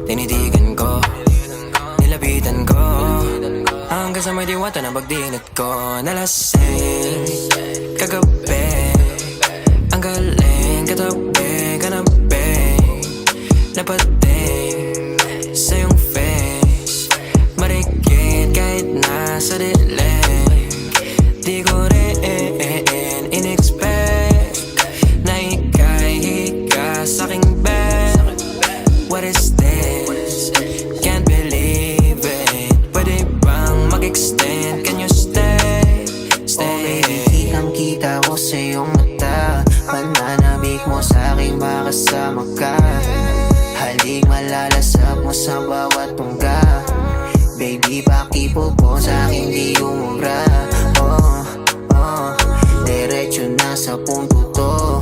tinitigan ko, nilapitan ko, hanggang sa may diwata na pagdinit ko. Nalasing kagabi, ang galing katabi, kanabi, napating sa iyong face, marikit kahit nasa dilim. Di ko rin in-expect na ika'y hika sa'king bed. What is this? Can't believe it. Pwede bang mag-extend? Can you stay? Stay. Oh baby, kitang-kita ko sa iyong mata, pananabik mo sa'king makasama ka. Halik malalasap mo sa bawat tungga. Baby, pakipo po sa'kin di umubra. Oh, diretso na sa punto to.